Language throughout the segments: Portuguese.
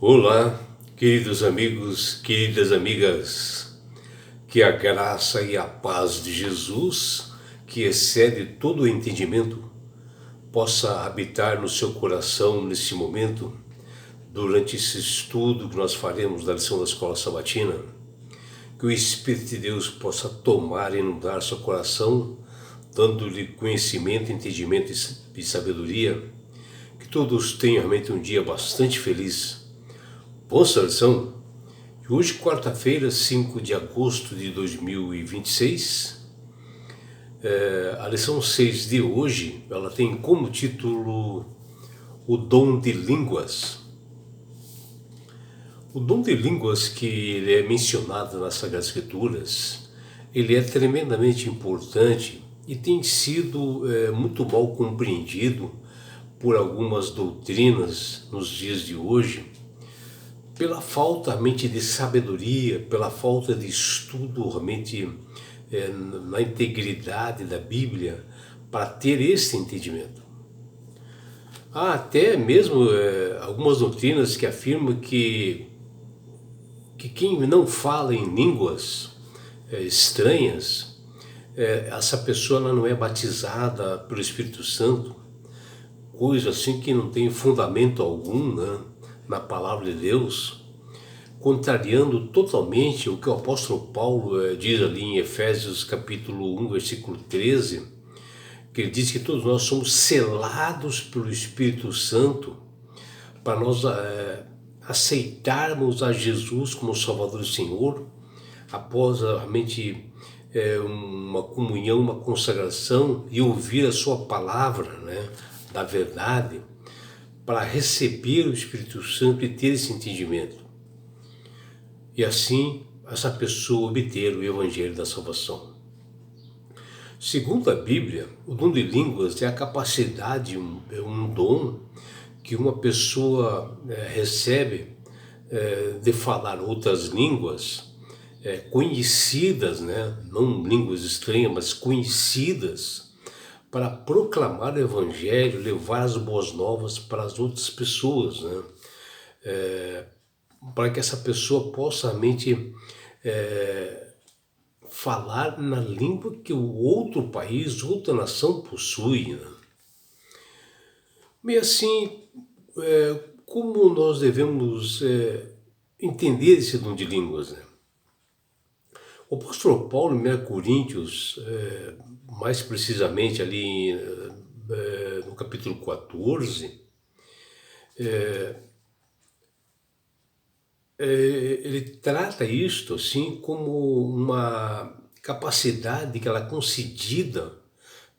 Olá, queridos amigos, queridas amigas, que a graça e a paz de Jesus, que excede todo o entendimento, possa habitar no seu coração nesse momento, durante esse estudo que nós faremos da lição da Escola Sabatina, que o Espírito de Deus possa tomar e inundar seu coração, dando-lhe conhecimento, entendimento e sabedoria, que todos tenham realmente um dia bastante feliz. Boa lição. Hoje, quarta-feira, 5 de agosto de 2026, a lição 6 de hoje, ela tem como título o dom de línguas. O dom de línguas que ele é mencionado nas Sagradas Escrituras, ele é tremendamente importante e tem sido muito mal compreendido por algumas doutrinas nos dias de hoje, pela falta realmente de sabedoria, pela falta de estudo realmente na integridade da Bíblia, para ter esse entendimento. Há até mesmo algumas doutrinas que afirmam que quem não fala em línguas estranhas, essa pessoa ela não é batizada pelo Espírito Santo, coisa assim que não tem fundamento algum, né, na palavra de Deus, contrariando totalmente o que o apóstolo Paulo diz ali em Efésios capítulo 1, versículo 13, que ele diz que todos nós somos selados pelo Espírito Santo para nós aceitarmos a Jesus como Salvador e Senhor, após realmente uma comunhão, uma consagração e ouvir a sua palavra, né, da verdade, para receber o Espírito Santo e ter esse entendimento. E assim, essa pessoa obter o Evangelho da Salvação. Segundo a Bíblia, o dom de línguas é a capacidade, um dom que uma pessoa recebe de falar outras línguas conhecidas, né? Não línguas estranhas, mas conhecidas, para proclamar o Evangelho, levar as boas novas para as outras pessoas, né? Para que essa pessoa possa realmente falar na língua que o outro país, outra nação possui, né? E assim, como nós devemos entender esse dom de línguas, né? O apóstolo Paulo, em 1 Coríntios, mais precisamente ali no capítulo 14, ele trata isto assim como uma capacidade que ela é concedida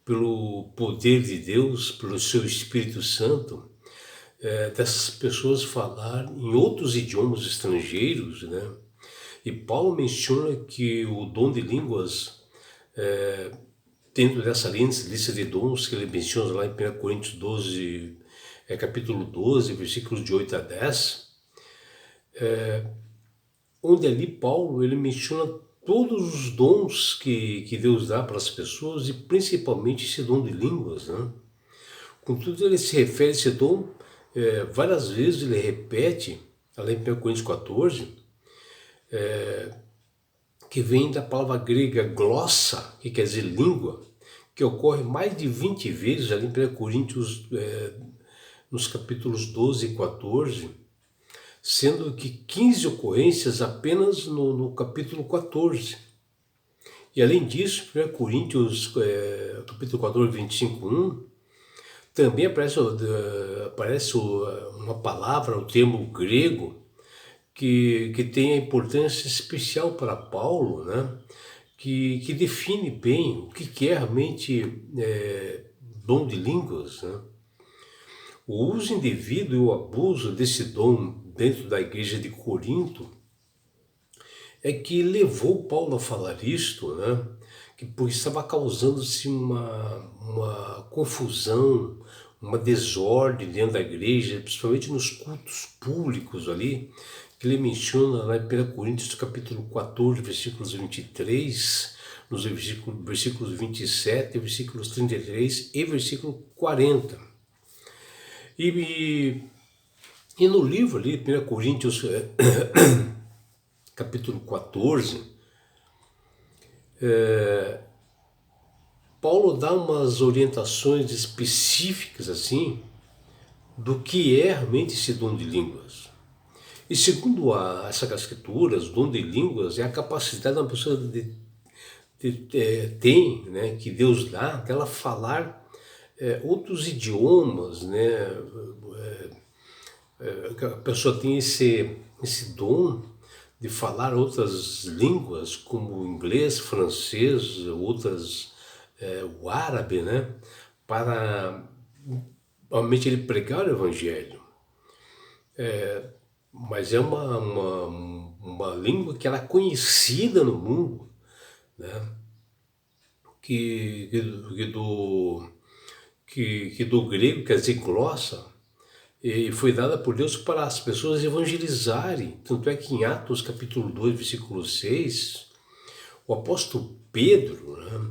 pelo poder de Deus, pelo seu Espírito Santo, dessas pessoas falar em outros idiomas estrangeiros, né? E Paulo menciona que o dom de línguas, dentro dessa lista de dons que ele menciona lá em 1 Coríntios 12, capítulo 12, versículos de 8 a 10, onde ali Paulo ele menciona todos os dons que Deus dá para as pessoas e principalmente esse dom de línguas, né? Contudo, ele se refere a esse dom, várias vezes ele repete, além de 1 Coríntios 14, que vem da palavra grega glossa, que quer dizer língua, que ocorre mais de 20 vezes ali em 1 Coríntios, nos capítulos 12 e 14, sendo que 15 ocorrências apenas no capítulo 14. E além disso, 1 Coríntios, capítulo 14, 25, 1, também aparece uma palavra, o termo grego, que tem a importância especial para Paulo, né? Que define bem o que é realmente dom de línguas, né? O uso indevido e o abuso desse dom dentro da igreja de Corinto é que levou Paulo a falar isto, né? Porque estava causando-se uma confusão, uma desordem dentro da igreja, principalmente nos cultos públicos ali, que ele menciona lá em 1 Coríntios capítulo 14, versículos 23, nos versículos 27, versículos 33 e versículo 40. E E no livro ali, 1 Coríntios, capítulo 14, Paulo dá umas orientações específicas assim do que é realmente esse dom de línguas. E segundo as Sagradas Escrituras, o dom de línguas é a capacidade da pessoa tem, né, que Deus dá, dela falar outros idiomas, né? A pessoa tem esse dom de falar outras línguas, como o inglês, francês, outras, o árabe, né? Para realmente ele pregar o evangelho. Mas é uma língua que ela é conhecida no mundo, né? que do, que do grego quer dizer glossa, e foi dada por Deus para as pessoas evangelizarem. Tanto é que em Atos capítulo 2, versículo 6, o apóstolo Pedro, né,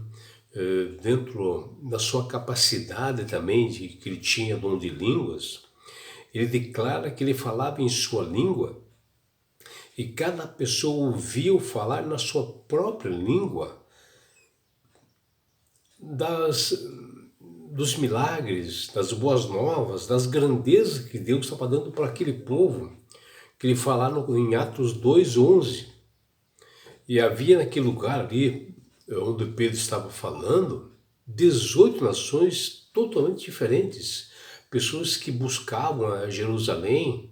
dentro da sua capacidade também, que ele tinha dom de línguas, ele declara que ele falava em sua língua e cada pessoa ouvia falar na sua própria língua dos milagres, das boas novas, das grandezas que Deus estava dando para aquele povo, que ele fala em Atos 2:11. E havia naquele lugar ali, onde Pedro estava falando, 18 nações totalmente diferentes, pessoas que buscavam a Jerusalém,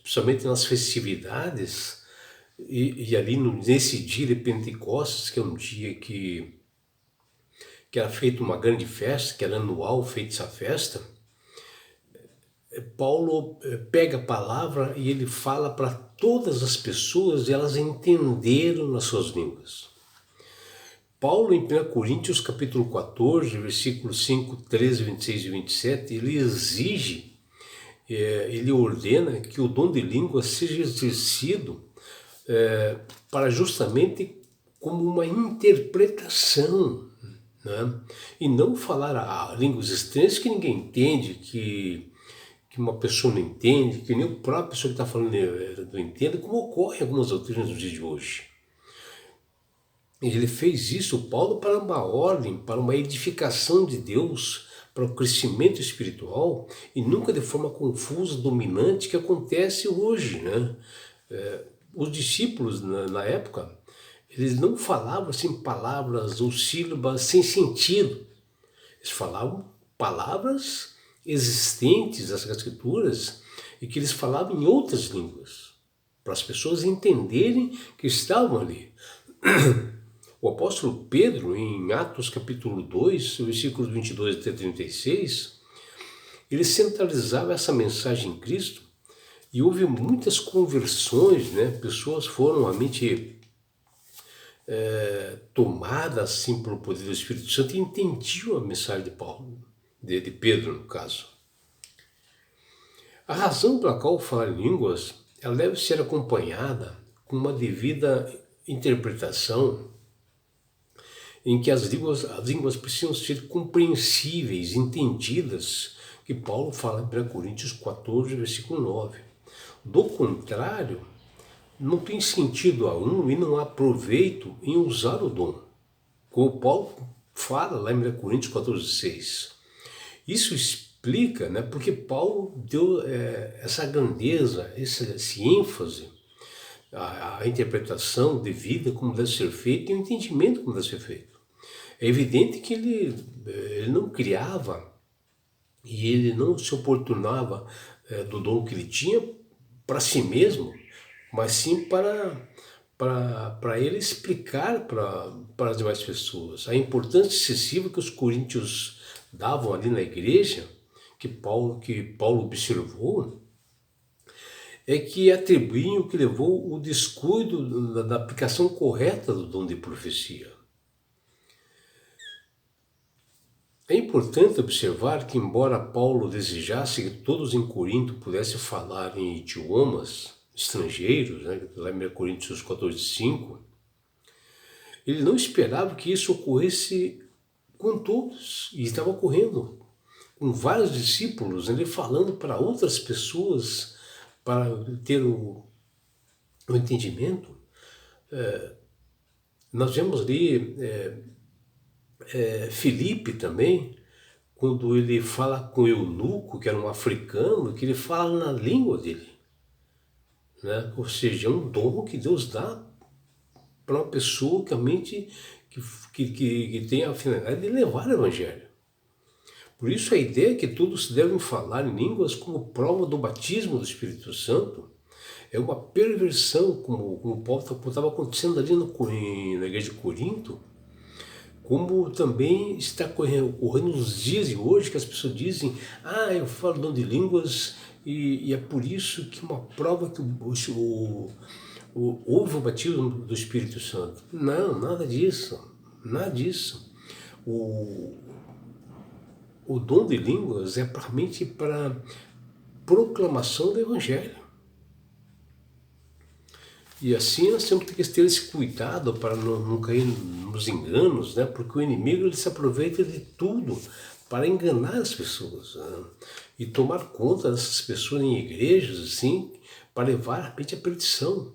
principalmente nas festividades, e ali nesse dia de Pentecostes, que é um dia que era feita uma grande festa, que era anual feita essa festa, Paulo pega a palavra e ele fala para todas as pessoas e elas entenderam nas suas línguas. Paulo, em 1 Coríntios, capítulo 14, versículos 5, 13, 26 e 27, ele exige, ele ordena que o dom de língua seja exercido para justamente como uma interpretação, né? E não falar a línguas estranhas que ninguém entende, que uma pessoa não entende, que nem o próprio pessoa que está falando não entende, como ocorre em algumas doutrinas nos dias de hoje. Ele fez isso, Paulo, para uma ordem, para uma edificação de Deus, para o crescimento espiritual, e nunca de forma confusa, dominante, que acontece hoje, né? Os discípulos, na época, eles não falavam assim palavras ou sílabas sem sentido. Eles falavam palavras existentes das Escrituras e que eles falavam em outras línguas, para as pessoas entenderem que estavam ali. O apóstolo Pedro, em Atos capítulo 2, versículos 22 até 36, ele centralizava essa mensagem em Cristo e houve muitas conversões, né? Pessoas foram realmente tomadas assim pelo poder do Espírito Santo e entendiam a mensagem de Paulo, de Pedro no caso. A razão pela qual falar em línguas, ela deve ser acompanhada com uma devida interpretação em que as línguas precisam ser compreensíveis, entendidas, que Paulo fala em 1 Coríntios 14, versículo 9. Do contrário, não tem sentido algum e não há proveito em usar o dom, como Paulo fala lá em 1 Coríntios 14, 6. Isso explica, né, porque Paulo deu essa grandeza, esse ênfase, a interpretação devida como deve ser feita e o entendimento como deve ser feito. É evidente que ele não criava e ele não se oportunava do dom que ele tinha para si mesmo, mas sim para ele explicar para as demais pessoas a importância excessiva que os coríntios davam ali na igreja, que Paulo observou, é que atribuem o que levou o descuido da aplicação correta do dom de profecia. É importante observar que, embora Paulo desejasse que todos em Corinto pudessem falar em idiomas estrangeiros, né, lá em 1 Coríntios 14, 5, ele não esperava que isso ocorresse com todos, e estava ocorrendo com vários discípulos, ele falando para outras pessoas, para ter o entendimento. Nós vemos ali Filipe também, quando ele fala com o eunuco, que era um africano, que ele fala na língua dele, né? Ou seja, é um dom que Deus dá para uma pessoa que realmente que tem a finalidade de levar o evangelho. Por isso a ideia é que todos devem falar em línguas como prova do batismo do Espírito Santo é uma perversão, como Paulo estava acontecendo ali na igreja de Corinto, como também está ocorrendo nos dias de hoje, que as pessoas dizem, eu falo dom de línguas e é por isso que uma prova que houve o batismo do Espírito Santo. Não, nada disso, nada disso. O dom de línguas é realmente para proclamação do Evangelho. E assim nós temos que ter esse cuidado para não cair nos enganos, né? Porque o inimigo ele se aproveita de tudo para enganar as pessoas, né? E tomar conta dessas pessoas em igrejas, assim, para levar realmente à perdição.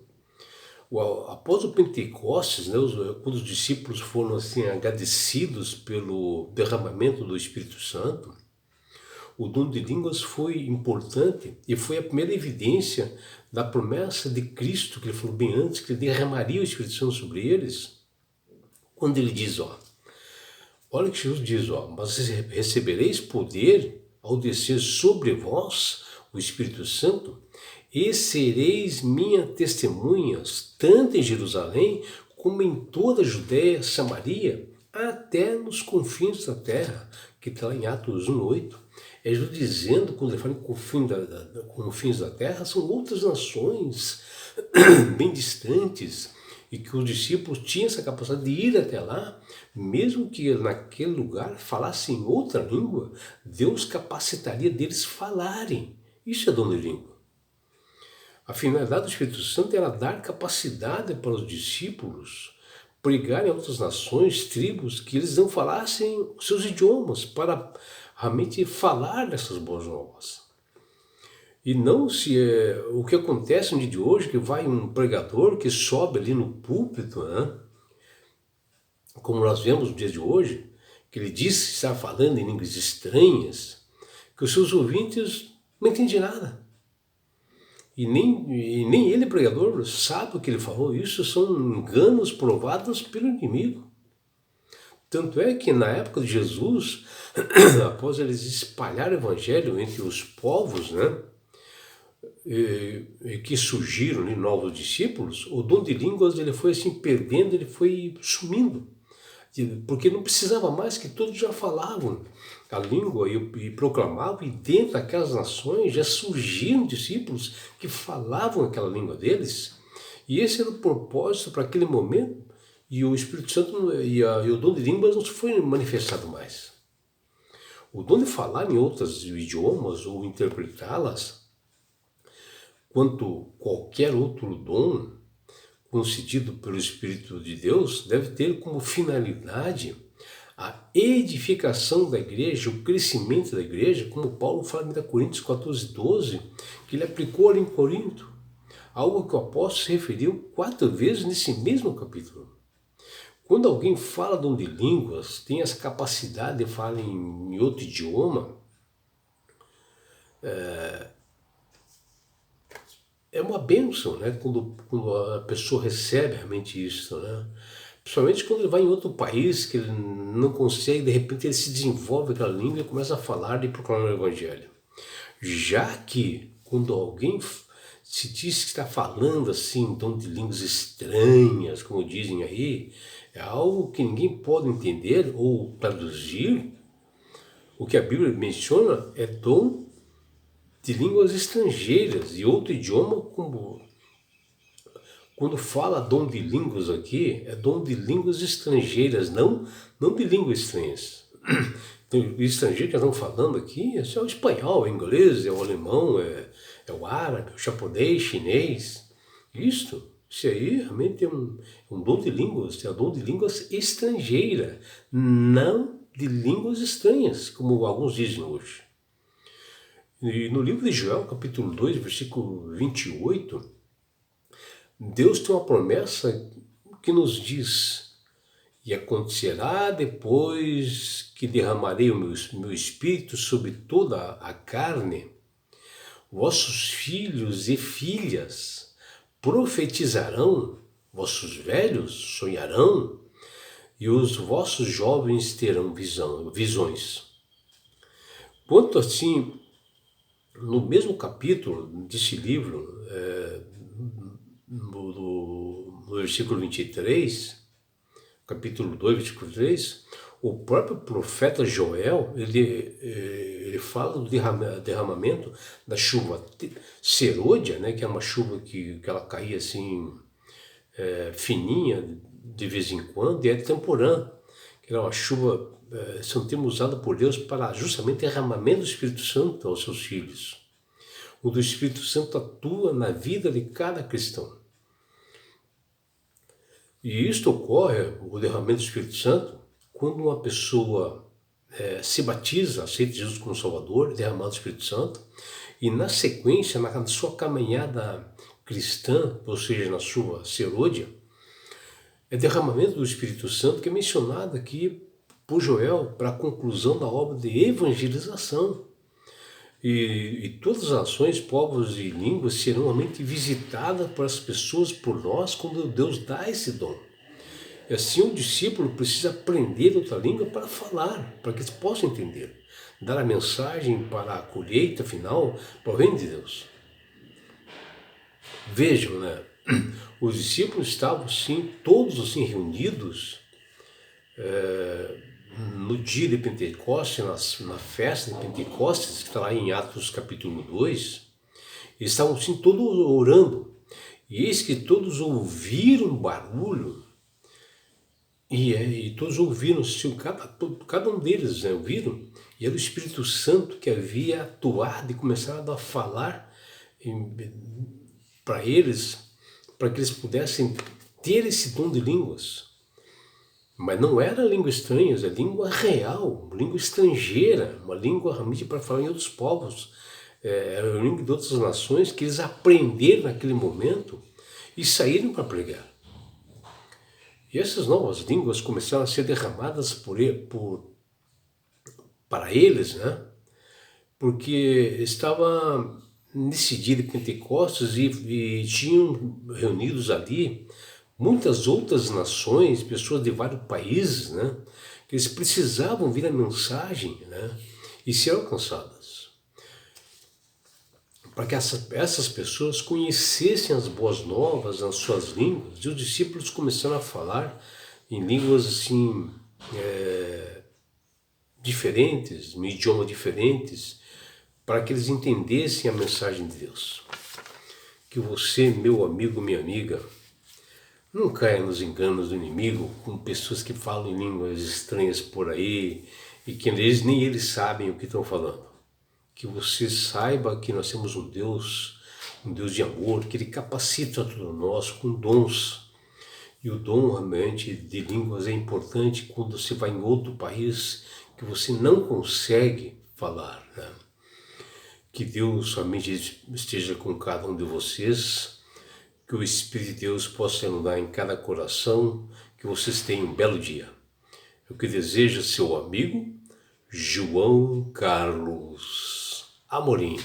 Após o Pentecostes, né, quando os discípulos foram assim agradecidos pelo derramamento do Espírito Santo, o dom de línguas foi importante e foi a primeira evidência da promessa de Cristo, que ele falou bem antes, que ele derramaria o Espírito Santo sobre eles, quando ele diz, olha que Jesus diz, mas recebereis poder ao descer sobre vós o Espírito Santo, e sereis minhas testemunhas, tanto em Jerusalém, como em toda a Judéia, Samaria, até nos confins da terra, que está em Atos 1:8. É Jesus dizendo, quando ele fala em confins da terra, são outras nações bem distantes, e que os discípulos tinham essa capacidade de ir até lá, mesmo que naquele lugar falassem outra língua, Deus capacitaria deles falarem. Isso é dom de língua. A finalidade do Espírito Santo era dar capacidade para os discípulos pregarem a outras nações, tribos, que eles não falassem seus idiomas, para realmente falar dessas boas novas. E não o que acontece no dia de hoje, que vai um pregador que sobe ali no púlpito, né? Como nós vemos no dia de hoje, que ele diz que está falando em línguas estranhas, que os seus ouvintes não entendem nada. E nem ele, pregador, sabe o que ele falou. Isso são enganos provados pelo inimigo. Tanto é que na época de Jesus, após eles espalharem o evangelho entre os povos, né, que surgiram ali, novos discípulos, o dom de línguas ele foi assim perdendo, ele foi sumindo. Porque não precisava mais, que todos já falavam a língua e proclamavam, e dentro daquelas nações já surgiram discípulos que falavam aquela língua deles, e esse era o propósito para aquele momento, e o Espírito Santo e o dom de línguas não foi manifestado mais. O dom de falar em outros idiomas ou interpretá-las, quanto qualquer outro dom concedido pelo Espírito de Deus, deve ter como finalidade a edificação da igreja, o crescimento da igreja, como Paulo fala em Coríntios 14:12, que ele aplicou ali em Corinto, algo que o apóstolo se referiu 4 vezes nesse mesmo capítulo. Quando alguém fala dom de línguas, tem essa capacidade de falar em outro idioma, é uma bênção, né? Quando a pessoa recebe realmente isso, né? Principalmente quando ele vai em outro país, que ele não consegue, de repente ele se desenvolve aquela língua e começa a falar e proclamar o evangelho. Já que quando alguém se diz que está falando assim, dom de línguas estranhas, como dizem aí, é algo que ninguém pode entender ou traduzir. O que a Bíblia menciona é dom de línguas estrangeiras e outro idioma, como quando fala dom de línguas aqui, é dom de línguas estrangeiras, não de línguas estranhas. Então, o estrangeiro que nós estamos falando aqui é o espanhol, o inglês, é o alemão, é o árabe, o japonês, chinês. Isso aí realmente é um dom de línguas, é um dom de línguas estrangeira, não de línguas estranhas, como alguns dizem hoje. E no livro de Joel, capítulo 2, versículo 28, Deus tem uma promessa que nos diz: e acontecerá depois que derramarei o meu espírito sobre toda a carne, vossos filhos e filhas profetizarão, vossos velhos sonharão, e os vossos jovens terão visões. Quanto assim, no mesmo capítulo desse livro, no versículo 23, capítulo 2, versículo 3, o próprio profeta Joel, ele fala do derramamento da chuva serôdia, né, que é uma chuva que ela caía assim, fininha, de vez em quando, e é temporã, que era uma chuva, esse é um termo usado por Deus para justamente derramamento do Espírito Santo aos seus filhos. O Espírito Santo atua na vida de cada cristão. E isto ocorre, o derramamento do Espírito Santo, quando uma pessoa se batiza, aceita Jesus como Salvador, derramado do Espírito Santo, e na sequência, na sua caminhada cristã, ou seja, na sua serôdia, é derramamento do Espírito Santo que é mencionado aqui por Joel para a conclusão da obra de evangelização. E todas as nações, povos e línguas serão realmente visitadas por as pessoas, por nós, quando Deus dá esse dom. E assim o discípulo precisa aprender outra língua para falar, para que eles possam entender. Dar a mensagem para a colheita final, para o reino de Deus. Vejam, né? Os discípulos estavam assim, todos assim reunidos no dia de Pentecostes, na festa de Pentecostes, que está lá em Atos capítulo 2, eles estavam assim todos orando. E eis que todos ouviram barulho, e todos ouviram, assim, cada um deles, né, ouviram, e era o Espírito Santo que havia atuado e começado a falar para eles, para que eles pudessem ter esse dom de línguas. Mas não era língua estranha, era língua real, língua estrangeira, uma língua realmente para falar em outros povos. Era língua de outras nações que eles aprenderam naquele momento e saíram para pregar. E essas novas línguas começaram a ser derramadas para eles, né? Porque estava nesse dia de Pentecostes e tinham reunidos ali muitas outras nações, pessoas de vários países, né? Que eles precisavam ouvir a mensagem, né? E ser alcançadas. Para que essas pessoas conhecessem as boas novas nas suas línguas, e os discípulos começaram a falar em línguas assim, diferentes, em idiomas diferentes, para que eles entendessem a mensagem de Deus. Que você, meu amigo, minha amiga, não caia nos enganos do inimigo com pessoas que falam em línguas estranhas por aí e que nem eles sabem o que estão falando. Que você saiba que nós temos um Deus de amor, que Ele capacita todos nós com dons. E o dom realmente de línguas é importante quando você vai em outro país que você não consegue falar, né? Que Deus somente esteja com cada um de vocês, que o Espírito de Deus possa inundar em cada coração, que vocês tenham um belo dia. Eu que desejo seu amigo, João Carlos Amorim.